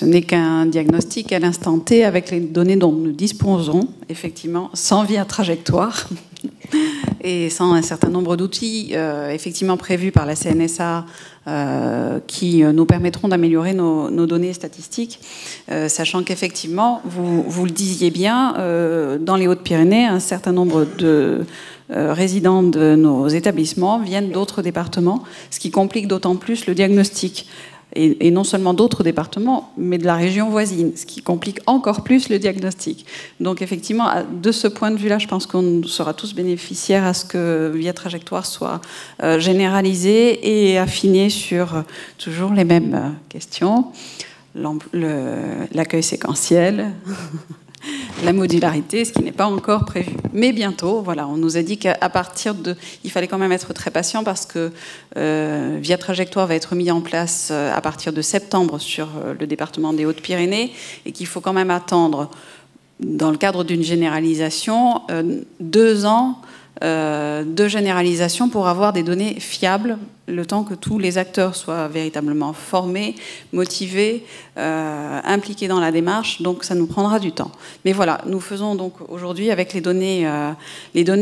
ce n'est qu'un diagnostic à l'instant T avec les données dont nous disposons, effectivement, sans via trajectoire et sans un certain nombre d'outils effectivement prévus par la CNSA qui nous permettront d'améliorer nos données statistiques, sachant qu'effectivement, vous le disiez bien, dans les Hautes-Pyrénées, un certain nombre de résidents de nos établissements viennent d'autres départements, ce qui complique d'autant plus le diagnostic. Et non seulement d'autres départements, mais de la région voisine, ce qui complique encore plus le diagnostic. Donc effectivement, de ce point de vue-là, je pense qu'on sera tous bénéficiaires à ce que Via Trajectoire soit généralisé et affiné sur toujours les mêmes questions. L'accueil séquentiel, la modularité, ce qui n'est pas encore prévu. Mais bientôt, voilà, on nous a dit qu'à partir de... Il fallait quand même être très patient parce que Via Trajectoire va être mis en place à partir de septembre sur le département des Hautes-Pyrénées et qu'il faut quand même attendre, dans le cadre d'une généralisation, 2 ans de généralisation pour avoir des données fiables, le temps que tous les acteurs soient véritablement formés, motivés, impliqués dans la démarche. Donc ça nous prendra du temps. Mais voilà, nous faisons donc aujourd'hui avec les données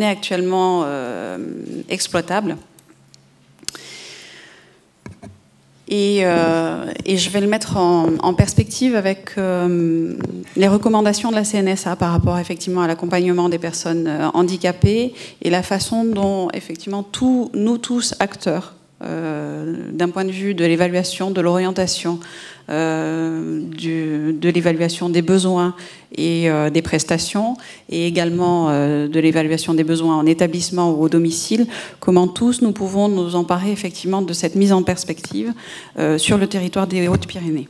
actuellement exploitables. Et je vais le mettre en perspective avec les recommandations de la CNSA par rapport effectivement à l'accompagnement des personnes handicapées et la façon dont effectivement nous tous acteurs, d'un point de vue de l'évaluation, de l'orientation, de l'évaluation des besoins et des prestations, et également de l'évaluation des besoins en établissement ou au domicile, comment tous nous pouvons nous emparer effectivement de cette mise en perspective sur le territoire des Hautes-Pyrénées.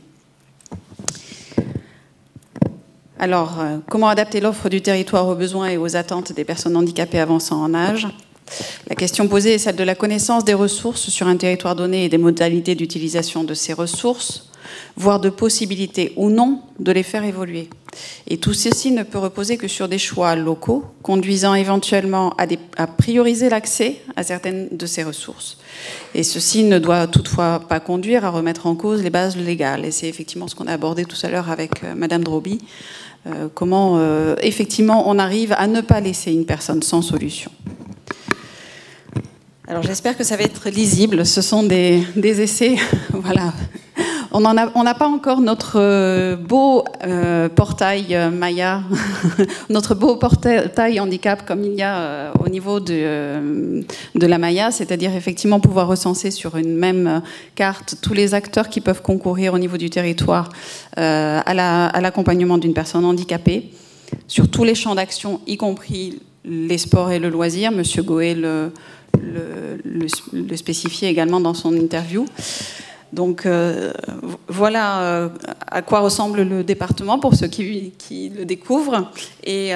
Alors, comment adapter l'offre du territoire aux besoins et aux attentes des personnes handicapées avançant en âge ? La question posée est celle de la connaissance des ressources sur un territoire donné et des modalités d'utilisation de ces ressources, voire de possibilités ou non de les faire évoluer. Et tout ceci ne peut reposer que sur des choix locaux, conduisant éventuellement à prioriser l'accès à certaines de ces ressources. Et ceci ne doit toutefois pas conduire à remettre en cause les bases légales. Et c'est effectivement ce qu'on a abordé tout à l'heure avec Madame Droby. Comment effectivement on arrive à ne pas laisser une personne sans solution. Alors j'espère que ça va être lisible. Ce sont des essais. Voilà. On n'a pas encore notre beau portail Maya, notre beau portail handicap comme il y a au niveau de la Maya, c'est-à-dire effectivement pouvoir recenser sur une même carte tous les acteurs qui peuvent concourir au niveau du territoire à l'accompagnement d'une personne handicapée, sur tous les champs d'action, y compris les sports et le loisir. Monsieur Goé le spécifiait également dans son interview. Donc voilà à quoi ressemble le département pour ceux qui le découvrent et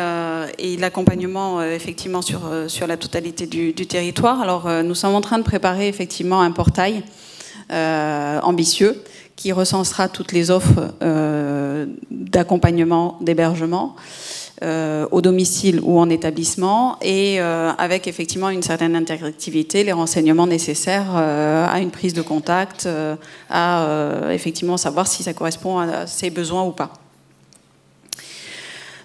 l'accompagnement effectivement sur la totalité du territoire. Alors nous sommes en train de préparer effectivement un portail ambitieux qui recensera toutes les offres d'accompagnement, d'hébergement au domicile ou en établissement et avec effectivement une certaine interactivité, les renseignements nécessaires à une prise de contact, à effectivement savoir si ça correspond à ses besoins ou pas.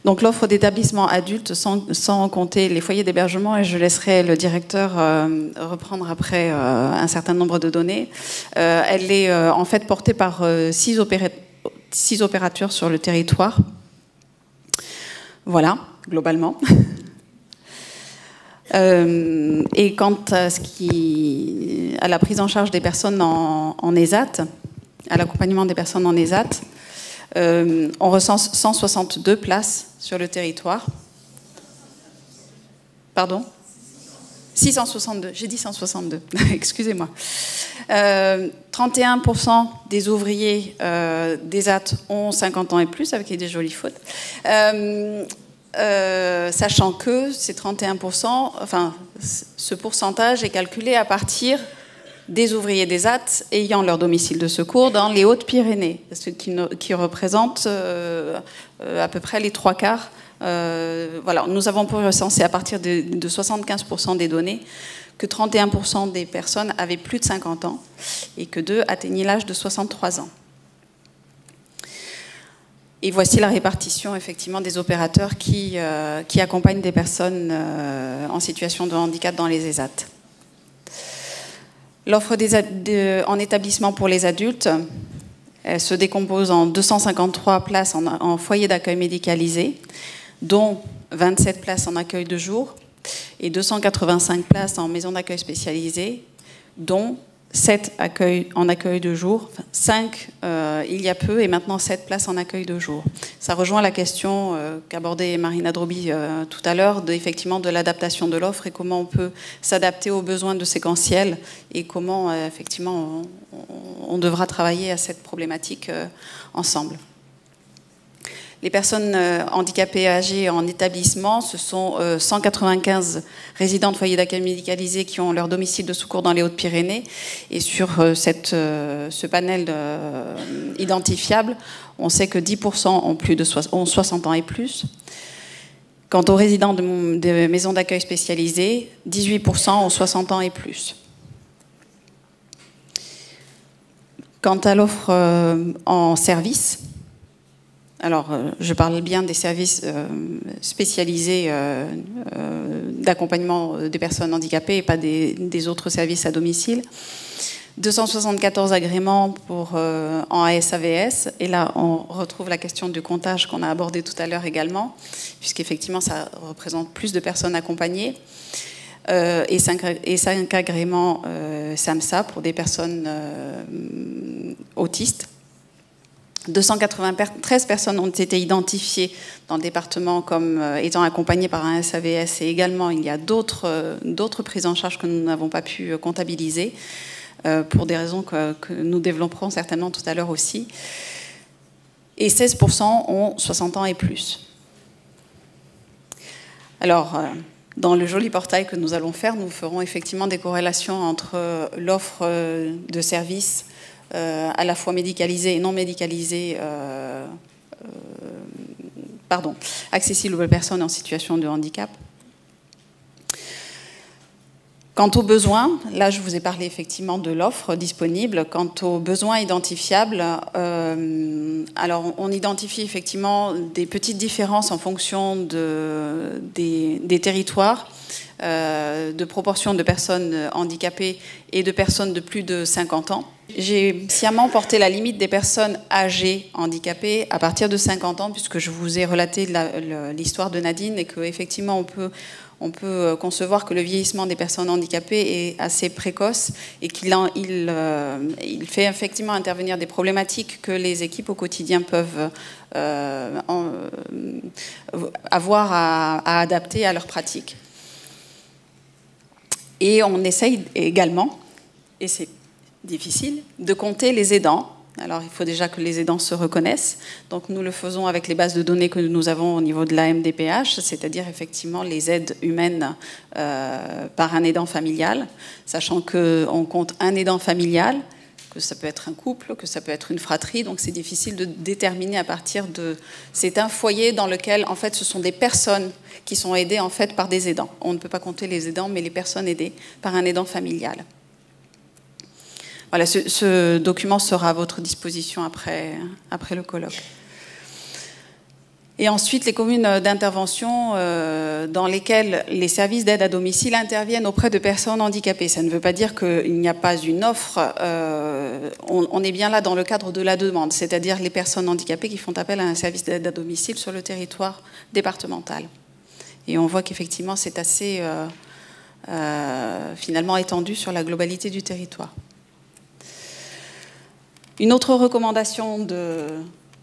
Donc l'offre d'établissement adulte sans compter les foyers d'hébergement, et je laisserai le directeur reprendre après un certain nombre de données, elle est en fait portée par 6 opérateurs sur le territoire. Voilà, globalement. Et quant à la prise en charge des personnes en ESAT, à l'accompagnement des personnes en ESAT, on recense 162 places sur le territoire. Pardon ? 662, j'ai dit 162, excusez-moi. 31% des ouvriers d'ESAT ont 50 ans et plus, avec des jolies fautes. Sachant que ces 31%, enfin, ce pourcentage est calculé à partir des ouvriers d'ESAT ayant leur domicile de secours dans les Hautes-Pyrénées, ce qui représente à peu près les 3/4. Voilà, nous avons pu recenser à partir de 75% des données que 31% des personnes avaient plus de 50 ans et que 2 atteignaient l'âge de 63 ans. Et voici la répartition effectivement des opérateurs qui accompagnent des personnes en situation de handicap dans les ESAT. L'offre en établissement pour les adultes, elle se décompose en 253 places en foyer d'accueil médicalisé, dont 27 places en accueil de jour et 285 places en maison d'accueil spécialisée, dont 7 en accueil de jour, 5 il y a peu et maintenant 7 places en accueil de jour. Ça rejoint la question qu'abordait Marina Droby tout à l'heure, effectivement de l'adaptation de l'offre et comment on peut s'adapter aux besoins de séquentiels et comment effectivement on devra travailler à cette problématique ensemble. Les personnes handicapées âgées en établissement, ce sont 195 résidents de foyers d'accueil médicalisés qui ont leur domicile de secours dans les Hautes-Pyrénées. Et sur ce panel identifiable, on sait que 10% ont 60 ans et plus. Quant aux résidents de maisons d'accueil spécialisées, 18% ont 60 ans et plus. Quant à l'offre en service, alors, je parle bien des services spécialisés d'accompagnement des personnes handicapées et pas des autres services à domicile. 274 agréments en ASAVS. Et là, on retrouve la question du comptage qu'on a abordé tout à l'heure également, puisqu'effectivement, ça représente plus de personnes accompagnées. Et 5 agréments SAMSA pour des personnes autistes. 293 personnes ont été identifiées dans le département comme étant accompagnées par un SAVS et également il y a d'autres prises en charge que nous n'avons pas pu comptabiliser pour des raisons que nous développerons certainement tout à l'heure aussi. Et 16% ont 60 ans et plus. Alors, dans le joli portail que nous allons faire, nous ferons effectivement des corrélations entre l'offre de services à la fois médicalisée et non médicalisée, accessible aux personnes en situation de handicap. Quant aux besoins, là je vous ai parlé effectivement de l'offre disponible. Quant aux besoins identifiables, alors on identifie effectivement des petites différences en fonction des territoires, de proportion de personnes handicapées et de personnes de plus de 50 ans. J'ai sciemment porté la limite des personnes âgées handicapées à partir de 50 ans, puisque je vous ai relaté l'histoire de Nadine et qu'effectivement on peut concevoir que le vieillissement des personnes handicapées est assez précoce et qu'il fait effectivement intervenir des problématiques que les équipes au quotidien peuvent avoir à adapter à leur pratique. Et on essaye également, et c'est difficile, de compter les aidants. Alors, il faut déjà que les aidants se reconnaissent. Donc, nous le faisons avec les bases de données que nous avons au niveau de la MDPH, c'est-à-dire effectivement les aides humaines par un aidant familial, sachant qu'on compte un aidant familial, que ça peut être un couple, que ça peut être une fratrie. Donc, c'est difficile de déterminer à partir de... C'est un foyer dans lequel, en fait, ce sont des personnes qui sont aidées, en fait, par des aidants. On ne peut pas compter les aidants, mais les personnes aidées par un aidant familial. Voilà, ce document sera à votre disposition après le colloque. Et ensuite, les communes d'intervention dans lesquelles les services d'aide à domicile interviennent auprès de personnes handicapées. Ça ne veut pas dire qu'il n'y a pas une offre. On est bien là dans le cadre de la demande, c'est-à-dire les personnes handicapées qui font appel à un service d'aide à domicile sur le territoire départemental. Et on voit qu'effectivement, c'est assez finalement étendu sur la globalité du territoire. Une autre recommandation de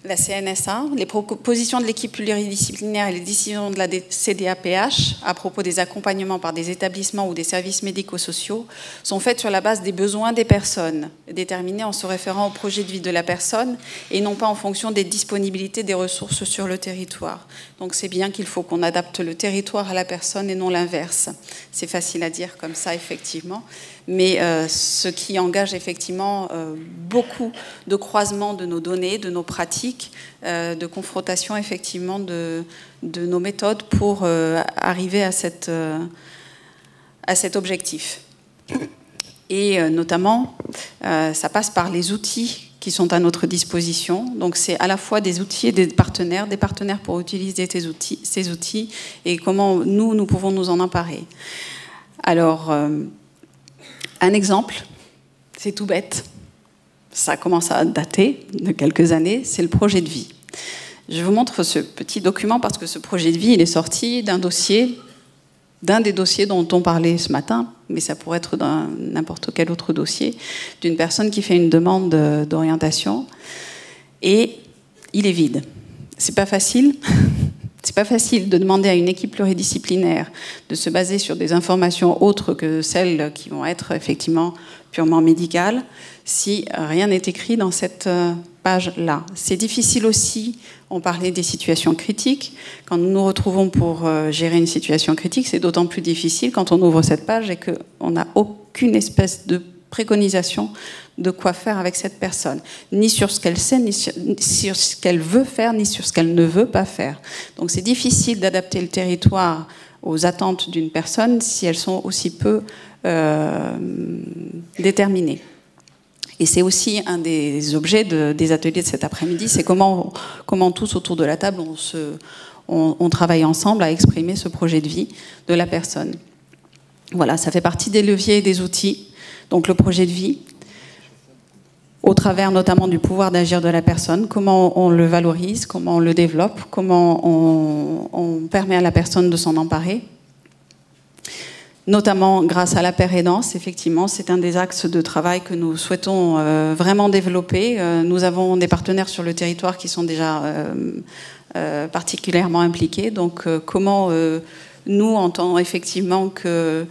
la CNSA, les propositions de l'équipe pluridisciplinaire et les décisions de la CDAPH à propos des accompagnements par des établissements ou des services médico-sociaux sont faites sur la base des besoins des personnes, déterminés en se référant au projet de vie de la personne et non pas en fonction des disponibilités des ressources sur le territoire. Donc c'est bien qu'il faut qu'on adapte le territoire à la personne et non l'inverse. C'est facile à dire comme ça, effectivement, mais ce qui engage effectivement beaucoup de croisements de nos données, de nos pratiques, de confrontation effectivement de nos méthodes pour arriver à cet objectif. Et notamment, ça passe par les outils qui sont à notre disposition. Donc c'est à la fois des outils et des partenaires pour utiliser ces outils et comment nous pouvons nous en emparer. Alors, un exemple, c'est tout bête, ça commence à dater de quelques années, c'est le projet de vie. Je vous montre ce petit document parce que ce projet de vie, il est sorti d'un des dossiers dont on parlait ce matin, mais ça pourrait être dans n'importe quel autre dossier, d'une personne qui fait une demande d'orientation, et il est vide. C'est pas facile. C'est pas facile de demander à une équipe pluridisciplinaire de se baser sur des informations autres que celles qui vont être effectivement purement médicales si rien n'est écrit dans cette page-là. C'est difficile aussi, on parlait des situations critiques. Quand nous nous retrouvons pour gérer une situation critique, c'est d'autant plus difficile quand on ouvre cette page et qu'on n'a aucune espèce de préconisation de quoi faire avec cette personne, ni sur ce qu'elle sait, ni sur ce qu'elle veut faire, ni sur ce qu'elle ne veut pas faire. Donc c'est difficile d'adapter le territoire aux attentes d'une personne si elles sont aussi peu déterminées. Et c'est aussi un des objets des ateliers de cet après-midi, c'est comment tous autour de la table on travaille ensemble à exprimer ce projet de vie de la personne. Voilà, ça fait partie des leviers et des outils. Donc le projet de vie, au travers notamment du pouvoir d'agir de la personne, comment on le valorise, comment on le développe, comment on permet à la personne de s'en emparer. Notamment grâce à la paire aidance, effectivement, c'est un des axes de travail que nous souhaitons vraiment développer. Nous avons des partenaires sur le territoire qui sont déjà particulièrement impliqués. Donc comment nous, en tant effectivement que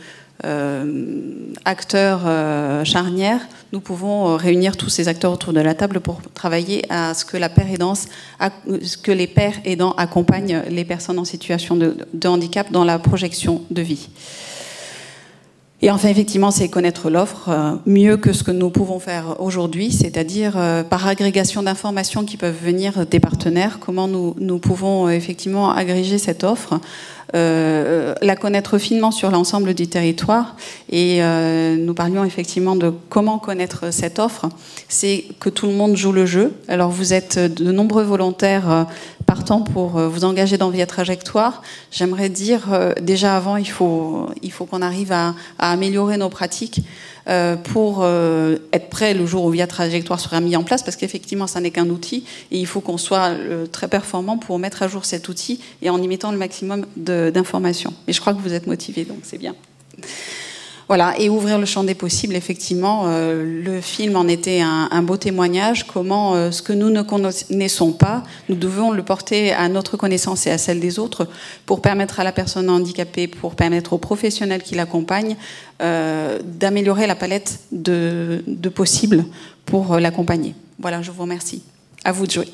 acteurs charnières, nous pouvons réunir tous ces acteurs autour de la table pour travailler à ce que la paire aidance, que les pairs aidants accompagnent les personnes en situation de handicap dans la projection de vie. Et enfin, effectivement, c'est connaître l'offre mieux que ce que nous pouvons faire aujourd'hui, c'est-à-dire par agrégation d'informations qui peuvent venir des partenaires, comment nous pouvons effectivement agréger cette offre, la connaître finement sur l'ensemble du territoire. Et nous parlions effectivement de comment connaître cette offre. C'est que tout le monde joue le jeu. Alors vous êtes de nombreux volontaires partant pour vous engager dans Via Trajectoire. J'aimerais dire, déjà avant, il faut qu'on arrive à améliorer nos pratiques pour être prêt le jour où Via Trajectoire sera mis en place, parce qu'effectivement, ça n'est qu'un outil, et il faut qu'on soit très performant pour mettre à jour cet outil et en y mettant le maximum d'informations. Et je crois que vous êtes motivés, donc c'est bien. Voilà, et ouvrir le champ des possibles, effectivement, le film en était un beau témoignage, comment ce que nous ne connaissons pas, nous devons le porter à notre connaissance et à celle des autres pour permettre à la personne handicapée, pour permettre aux professionnels qui l'accompagnent d'améliorer la palette de possibles pour l'accompagner. Voilà, je vous remercie. À vous de jouer.